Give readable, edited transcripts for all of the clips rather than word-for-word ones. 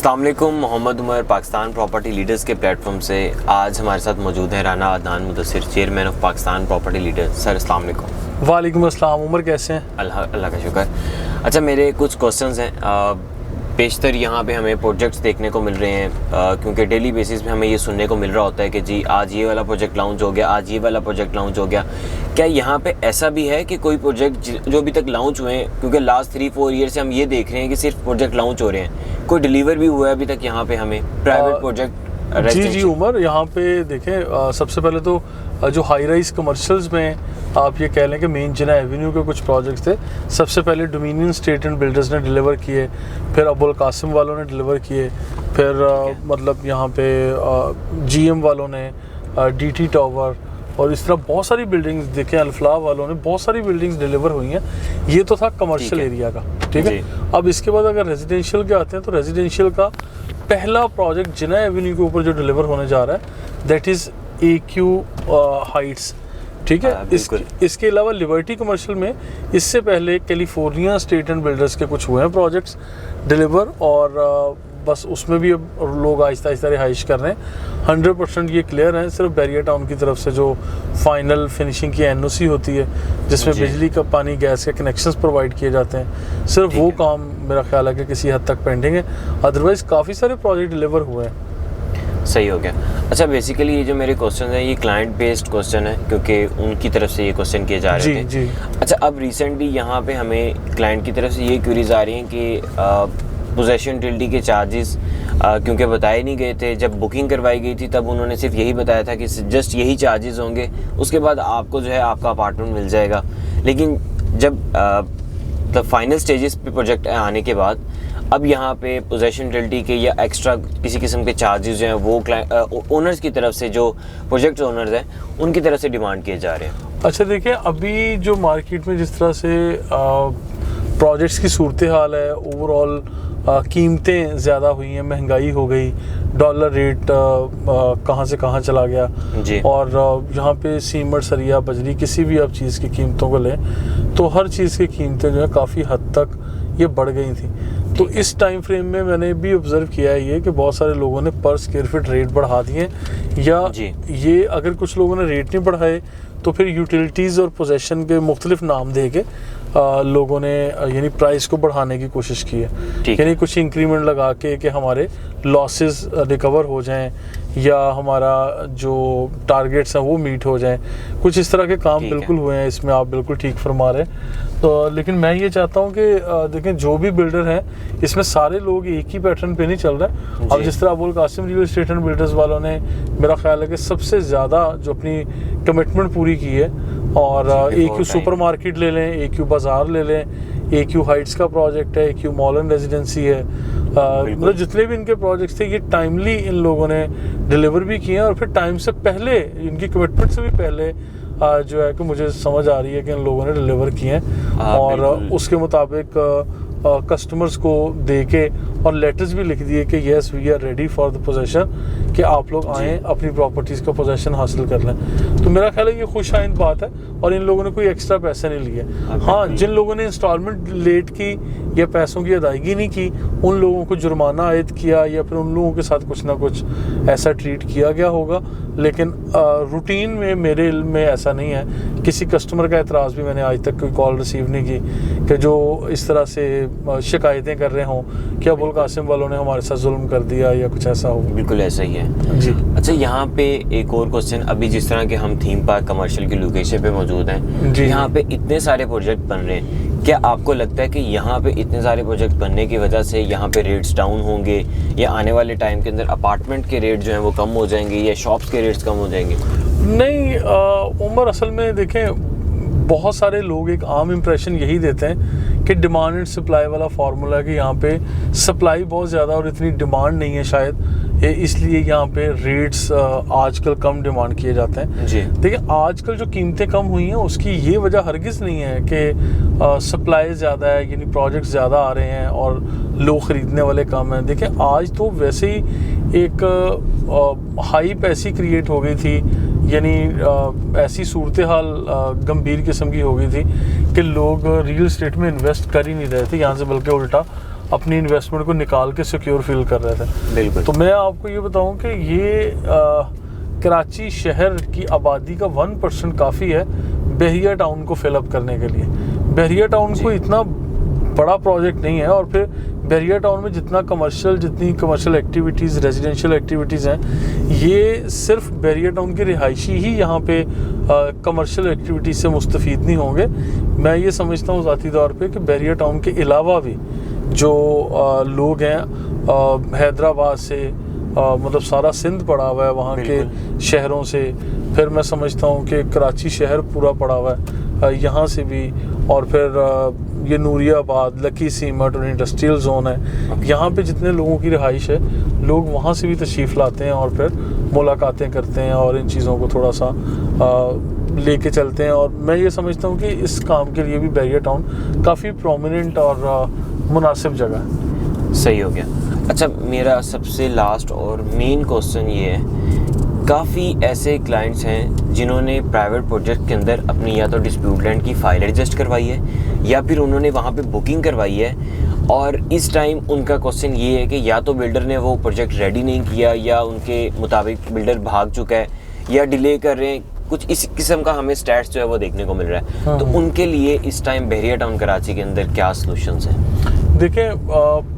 अस्सलाम वालेकुम, Mohammad Umar Pakistan property leaders के प्लेटफॉर्म से आज हमारे साथ मौजूद है Rana Adnan Mudassir, chairman of Pakistan property leaders. Sir अस्सलाम वालेकुम। वालेकुम अस्सलाम। उमर कैसे हैं? अल्लाह का शुक्र। अच्छा, मेरे कुछ क्वेश्चंस हैं। बेशतर यहाँ पे हमें प्रोजेक्ट्स देखने को मिल रहे हैं क्योंकि डेली बेसिस पे हमें ये सुनने को मिल रहा होता है कि जी आज ये वाला प्रोजेक्ट लॉन्च हो गया, आज ये वाला प्रोजेक्ट लॉन्च हो गया। क्या यहाँ पे ऐसा भी है कि कोई प्रोजेक्ट जो अभी तक लॉन्च हुए हैं, क्योंकि लास्ट 3-4 ईयर से हम ये देख रहे हैं कि सिर्फ प्रोजेक्ट लॉन्च हो रहे हैं, कोई डिलीवर भी हुआ है अभी तक यहाँ पे हमें प्राइवेट प्रोजेक्ट? जी उमर, यहाँ पे देखें, सबसे पहले तो जो हाई राइज कमर्शियल्स में आप ये कह लें कि मेन जिना एवेन्यू के कुछ प्रोजेक्ट्स थे। सबसे पहले डोमिनियन स्टेट एंड बिल्डर्स ने डिलीवर किए, फिर अबुल कासिम वालों ने डिलीवर किए, फिर मतलब यहाँ पे जीएम वालों ने, डीटी टावर और इस तरह बहुत सारी बिल्डिंग्स देखें, अल्फला वालों ने बहुत सारी बिल्डिंग्स डिलीवर हुई हैं। ये तो था कमर्शियल एरिया का, ठीक है। अब इसके बाद अगर रेजिडेंशियल के आते हैं तो रेजिडेंशियल का पहला प्रोजेक्ट जिना एवेन्यू के ऊपर जो डिलीवर होने जा रहा है दैट इज़ AQ हाइट्स, ठीक है। इसके अलावा लिबर्टी कमर्शियल में इससे पहले कैलिफोर्निया स्टेट एंड बिल्डर्स के कुछ हुए हैं प्रोजेक्ट्स डिलीवर, और बस उसमें भी अब लोग आहिस्ता आहिस्ता रिहाइश कर रहे हैं। 100% ये क्लियर है। सिर्फ बैरियर टाउन की तरफ से जो फाइनल फिनिशिंग की NOC होती है जिसमें बिजली का, पानी, गैस के कनेक्शंस प्रोवाइड किए जाते हैं, सिर्फ वो काम मेरा ख्याल है कि किसी हद तक पेंडिंग है। अदरवाइज काफ़ी सारे प्रोजेक्ट डिलीवर हुए हैं। सही हो गया। अच्छा, बेसिकली ये जो मेरे क्वेश्चन है ये क्लाइंट बेस्ड क्वेश्चन है क्योंकि उनकी तरफ से ये क्वेश्चन किए जा रहे थे। जी। अच्छा, अब रिसेंटली यहाँ पे हमें क्लाइंट की तरफ से ये क्वेरीज आ रही हैं कि पोजेशन टिल्टी के चार्जेस क्योंकि बताए नहीं गए थे। जब बुकिंग करवाई गई थी तब उन्होंने सिर्फ यही बताया था कि जस्ट यही चार्जेस होंगे, उसके बाद आपको जो है आपका अपार्टमेंट मिल जाएगा। लेकिन जब फाइनल स्टेजेस पे प्रोजेक्ट आने के बाद अब यहाँ पे पोजेशन टिल्टी के या एक्स्ट्रा किसी किस्म के चार्जेस जो हैं वो ओनर्स की तरफ से, जो प्रोजेक्ट ओनर्स हैं उनकी तरफ से डिमांड किए जा रहे हैं। अच्छा देखिए, अभी जो मार्केट में जिस तरह से प्रोजेक्ट्स की सूरत हाल है, ओवरऑल कीमतें ज़्यादा हुई हैं, महंगाई हो गई, डॉलर रेट कहाँ से कहाँ चला गया जी। और यहाँ पे सीमेंट, सरिया, बजरी, किसी भी आप चीज़ की कीमतों को लें तो हर चीज़ की कीमतें जो है काफ़ी हद तक ये बढ़ गई थी। तो इस टाइम फ्रेम में मैंने भी ऑब्ज़र्व किया है ये कि बहुत सारे लोगों ने पर स्क्वायर फीट रेट बढ़ा दिए, या ये अगर कुछ लोगों ने रेट नहीं बढ़ाए तो फिर यूटिलिटीज़ और पोजेशन के मुख्तलिफ नाम दे के लोगों ने यानी प्राइस को बढ़ाने की कोशिश की है, यानी कुछ इंक्रीमेंट लगा के कि हमारे लॉसेस रिकवर हो जाएं या हमारा जो टारगेट्स हैं वो मीट हो जाएं। कुछ इस तरह के काम बिल्कुल हुए हैं इसमें, आप बिल्कुल ठीक फरमा रहे हैं। तो लेकिन मैं ये चाहता हूँ कि देखें, जो भी बिल्डर हैं इसमें सारे लोग एक ही पैटर्न पे नहीं चल रहे। अब जिस तरह Abul Kasim Real Estate and Builders वालों ने, मेरा ख्याल है कि सबसे ज़्यादा जो अपनी कमिटमेंट पूरी की है, और AQ सुपर मार्केट ले लें, AQ बाज़ार ले लें, AQ हाइट्स का प्रोजेक्ट है, AQ मॉल एंड रेजिडेंसी है, मतलब जितने भी इनके प्रोजेक्ट्स थे ये टाइमली इन लोगों ने डिलीवर भी किए हैं, और फिर टाइम से पहले, इनकी कमिटमेंट से भी पहले जो है कि मुझे समझ आ रही है कि इन लोगों ने डिलीवर किए हैं, और उसके मुताबिक कस्टमर्स को दे के और लेटर्स भी लिख दिए कि yes we are ready for the possession, कि आप लोग आएँ अपनी प्रॉपर्टीज़ का पोजेशन हासिल कर लें। तो मेरा ख्याल है ये खुश आइंद बात है, और इन लोगों ने कोई एक्स्ट्रा पैसे नहीं लिए। हाँ, जिन लोगों ने इंस्टॉलमेंट लेट की या पैसों की अदायगी नहीं की उन लोगों को जुर्माना आयद किया, या फिर उन लोगों के साथ कुछ ना कुछ ऐसा ट्रीट किया गया होगा। लेकिन रूटीन में मेरे इल्म में ऐसा नहीं है। किसी कस्टमर का एतराज़ भी मैंने आज तक कोई कॉल रिसीव नहीं की कि जो इस तरह से शिकायतें कर रहे हों कि अबुल कासिम वालों ने हमारे साथ जुल्म कर दिया या कुछ ऐसा हो। बिल्कुल ऐसा ही है जी। अच्छा, यहाँ पे एक और क्वेश्चन, अभी जिस तरह के हम थीम पार्क कमर्शियल की लोकेशन पे मौजूद हैं, यहाँ पे इतने सारे प्रोजेक्ट बन रहे हैं, क्या आपको लगता है कि यहाँ पे इतने सारे प्रोजेक्ट बनने की वजह से यहाँ पे रेट्स डाउन होंगे, या आने वाले टाइम के अंदर अपार्टमेंट के रेट जो हैं वो कम हो जाएंगे, या शॉप्स के रेट्स कम हो जाएंगे? नहीं उमर, असल में देखें, बहुत सारे लोग एक आम इम्प्रेशन यही देते हैं कि डिमांड एंड सप्लाई वाला फार्मूला है कि यहाँ पे सप्लाई बहुत ज़्यादा और इतनी डिमांड नहीं है शायद, इसलिए यहाँ पे रेट्स आजकल कम डिमांड किए जाते हैं। जी। देखिए, आजकल जो कीमतें कम हुई हैं उसकी ये वजह हरगिज़ नहीं है कि सप्लाई ज़्यादा है, यानी प्रोजेक्ट्स ज़्यादा आ रहे हैं और लोग ख़रीदने वाले कम हैं। देखिए, आज तो वैसे ही एक हाइप ऐसी क्रिएट हो गई थी, यानी ऐसी सूरत हाल गंभीर किस्म की हो गई थी कि लोग रियल एस्टेट में इन्वेस्ट कर ही नहीं रहे थे यहाँ से, बल्कि उल्टा अपनी इन्वेस्टमेंट को निकाल के सिक्योर फील कर रहे थे। बिल्कुल। तो मैं आपको ये बताऊं कि ये कराची शहर की आबादी का 1% काफ़ी है बहरिया टाउन को फिलअप करने के लिए। बहरिया टाउन को इतना बड़ा प्रोजेक्ट नहीं है, और फिर बहरिया टाउन में जितनी कमर्शियल एक्टिविटीज़, रेजिडेंशियल एक्टिविटीज़ हैं, ये सिर्फ बहरिया टाउन के रिहायशी ही यहाँ पे कमर्शियल एक्टिविटीज़ से मुस्तफ़ीद नहीं होंगे। मैं ये समझता हूँ ज़ाती तौर पे कि बहरिया टाउन के अलावा भी जो लोग हैं हैदराबाद से, मतलब सारा सिंध पड़ा हुआ है वहाँ के शहरों से, फिर मैं समझता हूँ कि कराची शहर पूरा पड़ा हुआ है यहाँ से भी, और फिर ये नूरियाबाद, लकी सीमट और इंडस्ट्रियल जोन है, यहाँ पे जितने लोगों की रिहाइश है, लोग वहाँ से भी तशरीफ़ लाते हैं और फिर मुलाकातें करते हैं और इन चीज़ों को थोड़ा सा लेके चलते हैं। और मैं ये समझता हूँ कि इस काम के लिए भी बहरिया टाउन काफ़ी प्रोमिनेंट और मुनासिब जगह है। सही हो गया। अच्छा, मेरा सबसे लास्ट और मेन क्वेश्चन ये है, काफ़ी ऐसे क्लाइंट्स हैं जिन्होंने प्राइवेट प्रोजेक्ट के अंदर अपनी या तो डिस्प्यूट लैंड की फ़ाइल एडजस्ट करवाई है या फिर उन्होंने वहाँ पे बुकिंग करवाई है, और इस टाइम उनका क्वेश्चन ये है कि या तो बिल्डर ने वो प्रोजेक्ट रेडी नहीं किया, या उनके मुताबिक बिल्डर भाग चुका है, या डिले कर रहे हैं, कुछ इस किस्म का हमें स्टैट्स जो है वो देखने को मिल रहा है। तो उनके लिए इस टाइम बहरिया टाउन कराची के अंदर क्या सॉल्यूशंस हैं? देखें,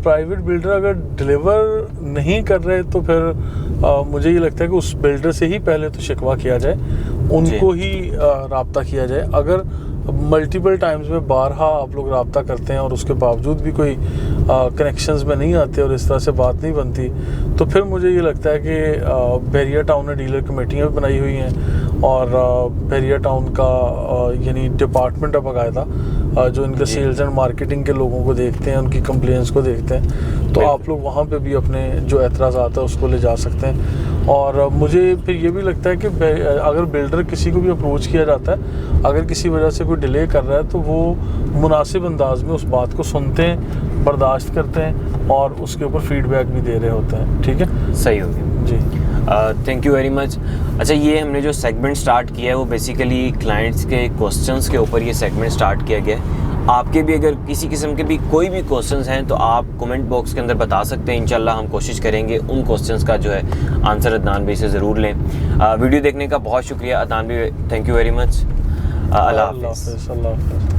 प्राइवेट बिल्डर अगर डिलीवर नहीं कर रहे तो फिर मुझे ये लगता है कि उस बिल्डर से ही पहले तो शिकवा किया जाए, उनको ही राब्ता किया जाए। अगर मल्टीपल टाइम्स में बारहा आप लोग राब्ता करते हैं और उसके बावजूद भी कोई कनेक्शंस में नहीं आते और इस तरह से बात नहीं बनती, तो फिर मुझे ये लगता है कि बहरिया टाउन ने डीलर कमेटियाँ भी बनाई हुई हैं, और बहरिया टाउन का यानी डिपार्टमेंट है बाकायदा जो इनके सेल्स एंड मार्केटिंग के लोगों को देखते हैं, उनकी कंप्लेंट्स को देखते हैं। तो आप लोग वहाँ पे भी अपने जो एतराज़ात है उसको ले जा सकते हैं। और मुझे फिर ये भी लगता है कि अगर बिल्डर किसी को भी अप्रोच किया जाता है, अगर किसी वजह से कोई डिले कर रहा है, तो वो मुनासिब अंदाज में उस बात को सुनते हैं, बर्दाश्त करते हैं और उसके ऊपर फीडबैक भी दे रहे होते हैं। ठीक है, सही हो गया जी। Thank you very much. अच्छा, ये हमने जो सेगमेंट स्टार्ट किया है वो बेसिकली क्लाइंट्स के क्वेश्चंस के ऊपर ये सेगमेंट स्टार्ट किया गया है। आपके भी अगर किसी किस्म के भी कोई भी क्वेश्चंस हैं तो आप कमेंट बॉक्स के अंदर बता सकते हैं। इंशाल्लाह हम कोशिश करेंगे उन क्वेश्चंस का जो है आंसर अदनान भाई से ज़रूर लें। वीडियो देखने का बहुत शुक्रिया अदनान भाई, थैंक यू वेरी मच। अल्लाह हाफ़िज़।